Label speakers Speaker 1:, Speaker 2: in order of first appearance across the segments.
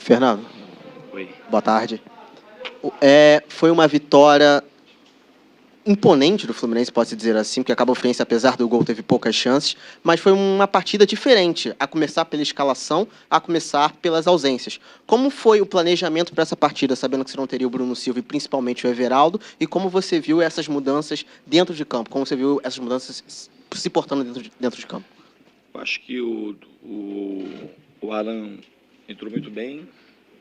Speaker 1: Fernando,
Speaker 2: Oi.
Speaker 1: boa tarde. Foi uma vitória imponente do Fluminense, pode-se dizer assim, porque a Cabo Friense, apesar do gol, teve poucas chances, mas foi uma partida diferente, a começar pela escalação, a começar pelas ausências. Como foi o planejamento para essa partida, sabendo que você não teria o Bruno Silva e principalmente o Everaldo, e como você viu essas mudanças dentro de campo? Como você viu essas mudanças se portando dentro de campo?
Speaker 2: Eu acho que o Alan entrou muito bem,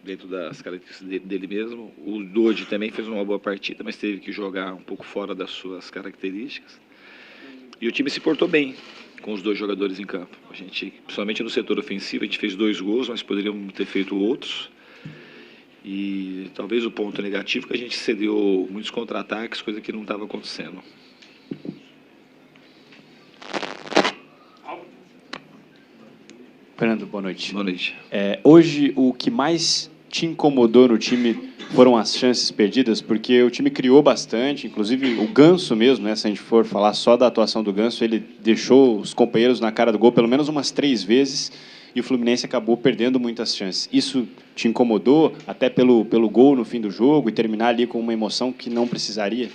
Speaker 2: dentro das características dele mesmo. O Dodge também fez uma boa partida, mas teve que jogar um pouco fora das suas características. E o time se portou bem com os dois jogadores em campo. A gente, principalmente no setor ofensivo, a gente fez 2 gols, mas poderíamos ter feito outros. E talvez o ponto negativo é que a gente cedeu muitos contra-ataques, coisa que não estava acontecendo.
Speaker 3: Fernando, boa noite.
Speaker 2: Boa noite.
Speaker 3: Hoje, o que mais te incomodou no time foram as chances perdidas, porque o time criou bastante, inclusive o Ganso mesmo, né, se a gente for falar só da atuação do Ganso, ele deixou os companheiros na cara do gol pelo menos umas 3 vezes e o Fluminense acabou perdendo muitas chances. Isso te incomodou, até pelo gol no fim do jogo e terminar ali com uma emoção que não precisaria?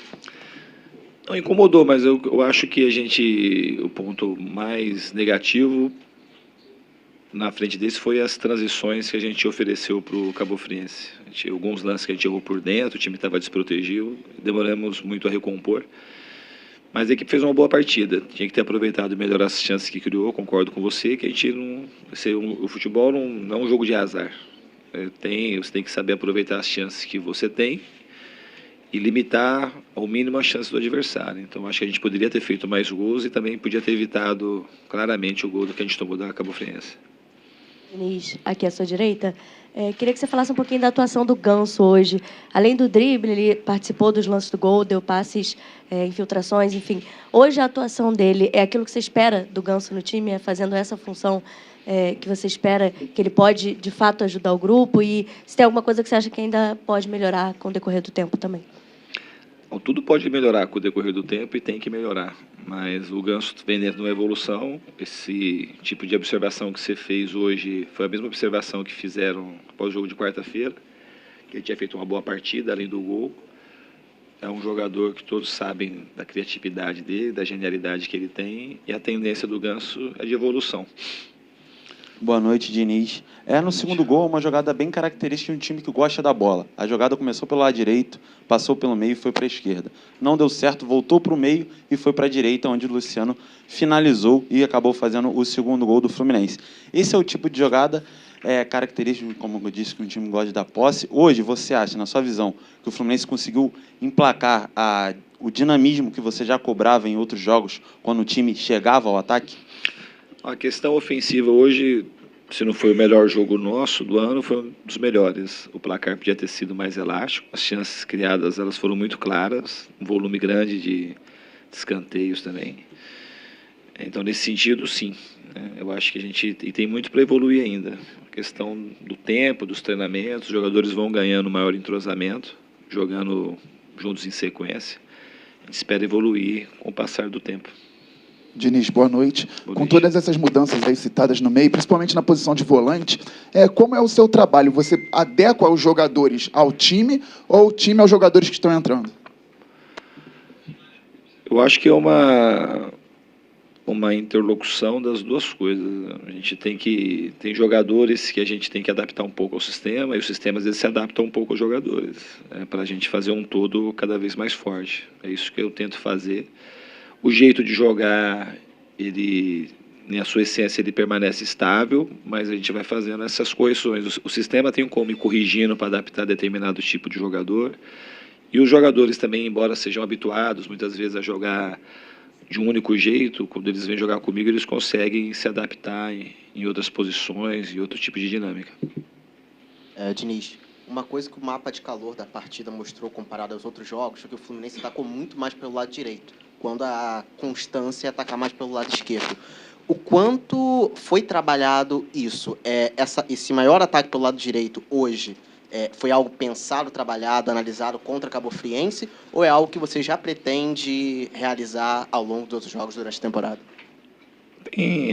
Speaker 2: Não incomodou, mas eu acho que o ponto mais negativo na frente desse foi as transições que a gente ofereceu para o Cabo Friense. Alguns lances que a gente errou por dentro, o time estava desprotegido, demoramos muito a recompor. Mas a equipe fez uma boa partida. Tinha que ter aproveitado melhor as chances que criou, concordo com você, que a gente não. O futebol não é um jogo de azar. Você tem que saber aproveitar as chances que você tem e limitar ao mínimo as chances do adversário. Então acho que a gente poderia ter feito mais gols e também podia ter evitado claramente o gol que a gente tomou da Cabo Friense.
Speaker 4: Diniz, aqui à sua direita, queria que você falasse um pouquinho da atuação do Ganso hoje. Além do drible, ele participou dos lances do gol, deu passes, infiltrações, enfim. Hoje a atuação dele é aquilo que você espera do Ganso no time, fazendo essa função que você espera, que ele pode, de fato, ajudar o grupo? E se tem alguma coisa que você acha que ainda pode melhorar com o decorrer do tempo também?
Speaker 2: Tudo pode melhorar com o decorrer do tempo e tem que melhorar, mas o Ganso vem dentro de uma evolução. Esse tipo de observação que você fez hoje foi a mesma observação que fizeram após o jogo de quarta-feira, que ele tinha feito uma boa partida, além do gol. É um jogador que todos sabem da criatividade dele, da genialidade que ele tem, e a tendência do Ganso é de evolução.
Speaker 5: Boa noite, Diniz. No segundo gol, uma jogada bem característica de um time que gosta da bola. A jogada começou pelo lado direito, passou pelo meio e foi para a esquerda. Não deu certo, voltou para o meio e foi para a direita, onde o Luciano finalizou e acabou fazendo o segundo gol do Fluminense. Esse é o tipo de jogada característico, como eu disse, que um time gosta da posse. Hoje, você acha, na sua visão, que o Fluminense conseguiu emplacar o dinamismo que você já cobrava em outros jogos, quando o time chegava ao ataque?
Speaker 2: A questão ofensiva hoje, se não foi o melhor jogo nosso do ano, foi um dos melhores. O placar podia ter sido mais elástico, as chances criadas elas foram muito claras, um volume grande de escanteios também. Então, nesse sentido, sim. Eu acho que a gente tem muito para evoluir ainda. A questão do tempo, dos treinamentos, os jogadores vão ganhando maior entrosamento, jogando juntos em sequência. A gente espera evoluir com o passar do tempo.
Speaker 6: Diniz, boa noite.
Speaker 2: Boa
Speaker 6: Com
Speaker 2: noite.
Speaker 6: todas essas mudanças aí citadas no meio, principalmente na posição de volante, como é o seu trabalho? Você adequa os jogadores ao time ou o time aos jogadores que estão entrando?
Speaker 2: Eu acho que é uma interlocução das duas coisas. A gente tem jogadores que a gente tem que adaptar um pouco ao sistema, e o sistema às vezes se adapta um pouco aos jogadores, para a gente fazer um todo cada vez mais forte. É isso que eu tento fazer. O jeito de jogar, na sua essência, ele permanece estável, mas a gente vai fazendo essas correções. O sistema tem como ir corrigindo para adaptar determinado tipo de jogador. E os jogadores também, embora sejam habituados muitas vezes a jogar de um único jeito, quando eles vêm jogar comigo, eles conseguem se adaptar em outras posições e outro tipo de dinâmica.
Speaker 1: Diniz, uma coisa que o mapa de calor da partida mostrou comparado aos outros jogos foi que o Fluminense atacou muito mais pelo lado direito, quando a constância é atacar mais pelo lado esquerdo. O quanto foi trabalhado isso? Esse maior ataque pelo lado direito hoje foi algo pensado, trabalhado, analisado contra a Cabo Friense, ou é algo que você já pretende realizar ao longo dos outros jogos durante a temporada?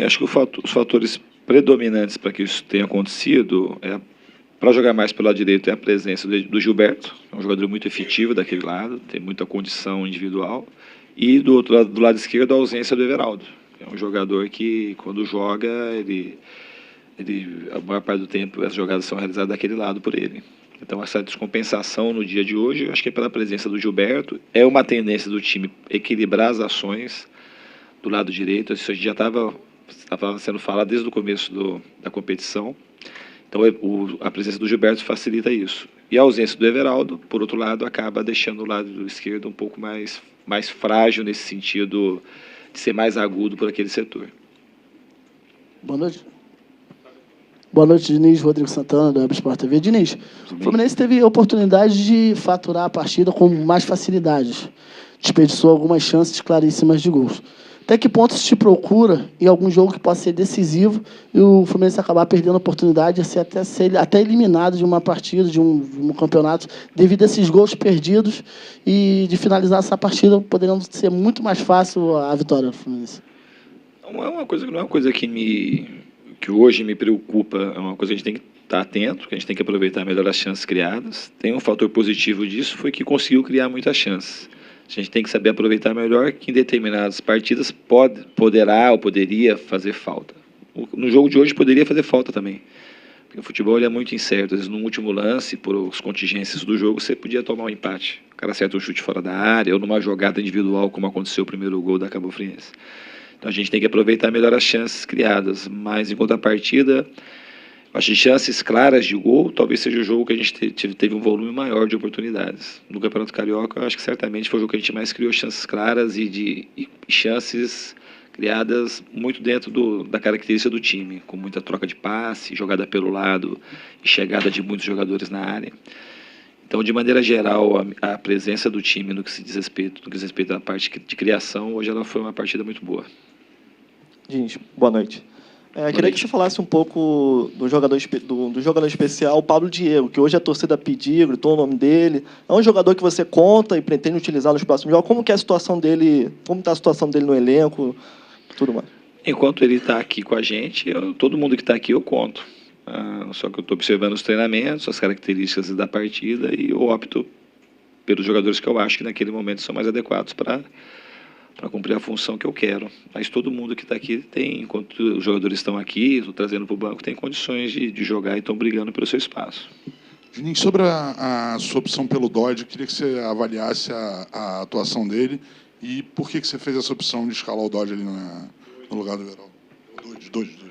Speaker 2: Acho que os fatores predominantes para que isso tenha acontecido é Para jogar mais pelo lado direito é a presença do Gilberto, é um jogador muito efetivo daquele lado, tem muita condição individual. E do outro lado, do lado esquerdo, a ausência do Everaldo. É um jogador que, quando joga, a maior parte do tempo as jogadas são realizadas daquele lado por ele. Então, essa descompensação no dia de hoje, eu acho que é pela presença do Gilberto. É uma tendência do time equilibrar as ações do lado direito. Isso a gente já estava sendo falado desde o começo da competição. Então, a presença do Gilberto facilita isso. E a ausência do Everaldo, por outro lado, acaba deixando o lado esquerdo um pouco mais frágil nesse sentido de ser mais agudo por aquele setor.
Speaker 7: Boa noite. Boa noite, Diniz. Rodrigo Santana, da Web Sport TV. Diniz, o Fluminense teve a oportunidade de faturar a partida com mais facilidades. Desperdiçou algumas chances claríssimas de gols. Até que ponto se te procura em algum jogo que possa ser decisivo e o Fluminense acabar perdendo a oportunidade de ser até eliminado de uma partida, de um campeonato, devido a esses gols perdidos e de finalizar essa partida, podendo ser muito mais fácil a vitória do Fluminense?
Speaker 2: Não é uma coisa que hoje me preocupa, é uma coisa que a gente tem que estar atento, que a gente tem que aproveitar melhor as chances criadas. Tem um fator positivo disso, foi que conseguiu criar muitas chances. A gente tem que saber aproveitar melhor que em determinadas partidas poderia fazer falta. No jogo de hoje poderia fazer falta também. Porque o futebol ele é muito incerto. Às vezes, no último lance, por as contingências do jogo, você podia tomar um empate. O cara acerta um chute fora da área, ou numa jogada individual, como aconteceu o primeiro gol da Cabo Friense. Então, a gente tem que aproveitar melhor as chances criadas. Mas, em contrapartida, acho que chances claras de gol, talvez seja o jogo que a gente teve um volume maior de oportunidades. No Campeonato Carioca, eu acho que certamente foi o jogo que a gente mais criou chances claras e chances criadas muito dentro da característica do time, com muita troca de passe, jogada pelo lado e chegada de muitos jogadores na área. Então, de maneira geral, a presença do time no que diz respeito à parte de criação, hoje ela foi uma partida muito boa.
Speaker 8: Gente, boa noite. Queria que você falasse um pouco do jogador especial, o Pablo Diego, que hoje a torcida pediu, gritou o nome dele. É um jogador que você conta e pretende utilizar nos próximos jogos. Como que é a situação dele, como está a situação dele no elenco, tudo mais?
Speaker 2: Enquanto ele está aqui com a gente, todo mundo que está aqui eu conto. Só que eu estou observando os treinamentos, as características da partida e eu opto pelos jogadores que eu acho que naquele momento são mais adequados para cumprir a função que eu quero. Mas todo mundo que está aqui tem, enquanto os jogadores estão aqui, estou trazendo para o banco, tem condições de jogar e estão brigando pelo seu espaço.
Speaker 9: Diniz, sobre a sua opção pelo Dodge, eu queria que você avaliasse a atuação dele e por que você fez essa opção de escalar o Dodge ali no lugar do Everaldo. Desculpa.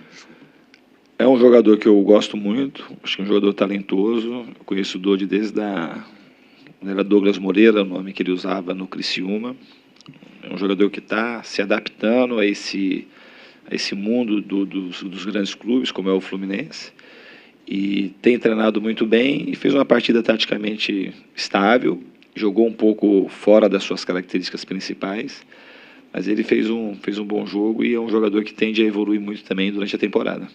Speaker 2: É um jogador que eu gosto muito, acho que é um jogador talentoso. Eu conheço o Dodge desde era Douglas Moreira, o nome que ele usava no Criciúma. É um jogador que está se adaptando a esse mundo dos grandes clubes, como é o Fluminense, e tem treinado muito bem e fez uma partida taticamente estável, jogou um pouco fora das suas características principais, mas ele fez um bom jogo e é um jogador que tende a evoluir muito também durante a temporada.